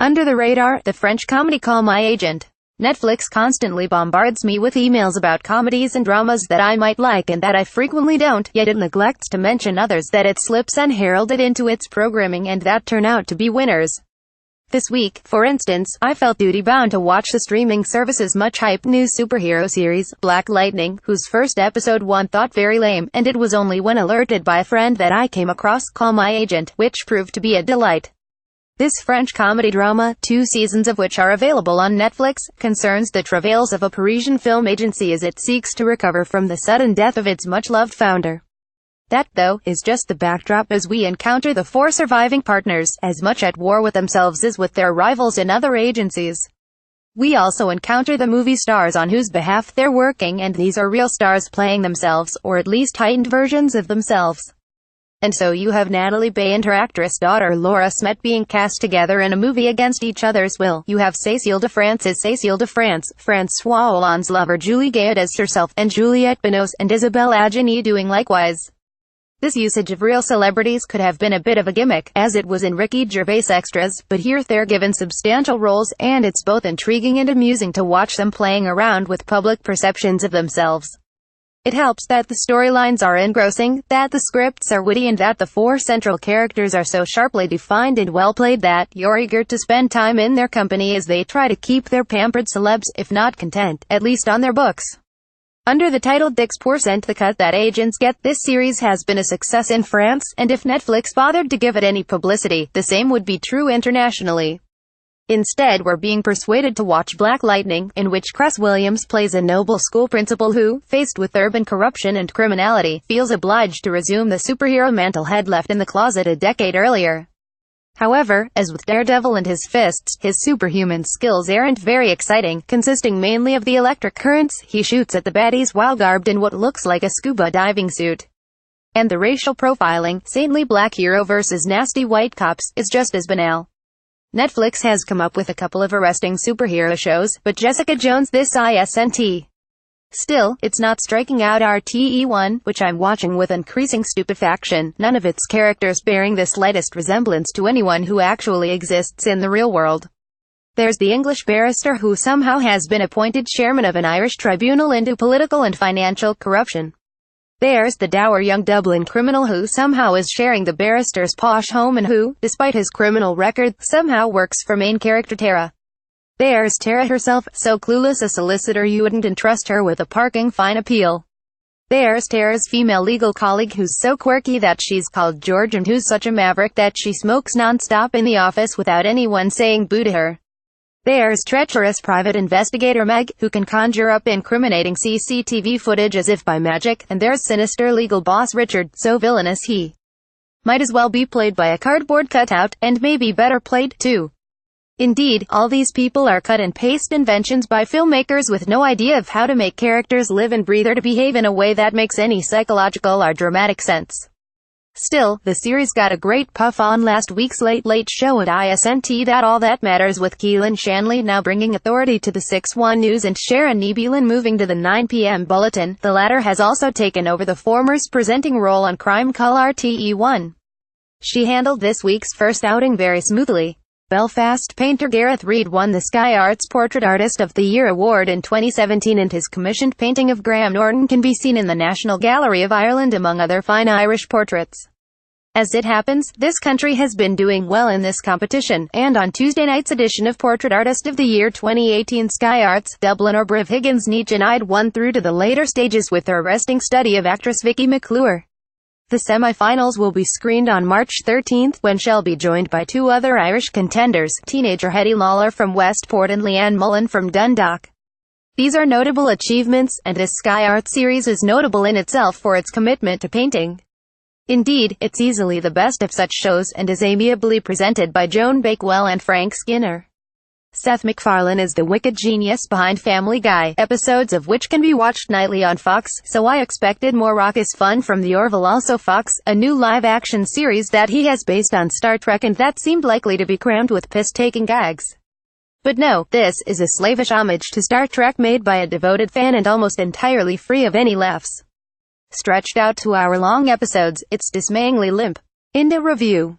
Under the radar, the French comedy Call My Agent. Netflix constantly bombards me with emails about comedies and dramas that I might like and that I frequently don't, yet it neglects to mention others that it slips unheralded into its programming and that turn out to be winners. This week, for instance, I felt duty-bound to watch the streaming service's much-hyped new superhero series, Black Lightning, whose first episode one thought very lame, and it was only when alerted by a friend that I came across Call My Agent, which proved to be a delight. This French comedy drama, 2 seasons of which are available on Netflix, concerns the travails of a Parisian film agency as it seeks to recover from the sudden death of its much-loved founder. That, though, is just the backdrop as we encounter the 4 surviving partners, as much at war with themselves as with their rivals in other agencies. We also encounter the movie stars on whose behalf they're working, and these are real stars playing themselves, or at least heightened versions of themselves. And so you have Natalie Baye and her actress daughter Laura Smet being cast together in a movie against each other's will. You have Cécile de France as Cécile de France, François Hollande's lover Julie Gayet as herself, and Juliette Binoche and Isabelle Adjani doing likewise. This usage of real celebrities could have been a bit of a gimmick, as it was in Ricky Gervais' Extras, but here they're given substantial roles, and it's both intriguing and amusing to watch them playing around with public perceptions of themselves. It helps that the storylines are engrossing, that the scripts are witty, and that the 4 central characters are so sharply defined and well played that you're eager to spend time in their company as they try to keep their pampered celebs, if not content, at least on their books. Under the title Dix% the cut that agents get, this series has been a success in France, and if Netflix bothered to give it any publicity, the same would be true internationally. Instead, we're being persuaded to watch Black Lightning, in which Cress Williams plays a noble school principal who, faced with urban corruption and criminality, feels obliged to resume the superhero mantle he'd left in the closet a decade earlier. However, as with Daredevil and his fists, his superhuman skills aren't very exciting, consisting mainly of the electric currents he shoots at the baddies while garbed in what looks like a scuba diving suit. And the racial profiling, saintly black hero versus nasty white cops, is just as banal. Netflix has come up with a couple of arresting superhero shows, but Jessica Jones this isn't. Still, it's not striking out RTE1, which I'm watching with increasing stupefaction, none of its characters bearing the slightest resemblance to anyone who actually exists in the real world. There's the English barrister who somehow has been appointed chairman of an Irish tribunal into political and financial corruption. There's the dour young Dublin criminal who somehow is sharing the barrister's posh home and who, despite his criminal record, somehow works for main character Tara. There's Tara herself, so clueless a solicitor you wouldn't entrust her with a parking fine appeal. There's Tara's female legal colleague who's so quirky that she's called George and who's such a maverick that she smokes non-stop in the office without anyone saying boo to her. There's treacherous private investigator Meg, who can conjure up incriminating CCTV footage as if by magic, and there's sinister legal boss Richard, so villainous he might as well be played by a cardboard cutout, and maybe better played, too. Indeed, all these people are cut-and-paste inventions by filmmakers with no idea of how to make characters live and breathe or to behave in a way that makes any psychological or dramatic sense. Still, the series got a great puff on last week's Late Late Show at ISNT. That All That Matters with Keelan Shanley now bringing authority to the 6-1 News and Sharon Nebulin moving to the 9 p.m. Bulletin. The latter has also taken over the former's presenting role on Crime Call RTE1. She handled this week's first outing very smoothly. Belfast painter Gareth Reid won the Sky Arts Portrait Artist of the Year award in 2017, and his commissioned painting of Graham Norton can be seen in the National Gallery of Ireland among other fine Irish portraits. As it happens, this country has been doing well in this competition, and on Tuesday night's edition of Portrait Artist of the Year 2018 Sky Arts, Dubliner Briv Higgins-Nichenied won through to the later stages with her arresting study of actress Vicky McClure. The semi-finals will be screened on March 13th, when she'll be joined by 2 other Irish contenders, teenager Hetty Lawler from Westport and Leanne Mullen from Dundalk. These are notable achievements, and this Sky Art series is notable in itself for its commitment to painting. Indeed, it's easily the best of such shows, and is amiably presented by Joan Bakewell and Frank Skinner. Seth MacFarlane is the wicked genius behind Family Guy, episodes of which can be watched nightly on Fox, so I expected more raucous fun from the Orville. Also Fox, a new live-action series that he has based on Star Trek, and that seemed likely to be crammed with piss-taking gags. But no, this is a slavish homage to Star Trek made by a devoted fan and almost entirely free of any laughs. Stretched out 2-hour-long episodes, it's dismayingly limp. Indie Review.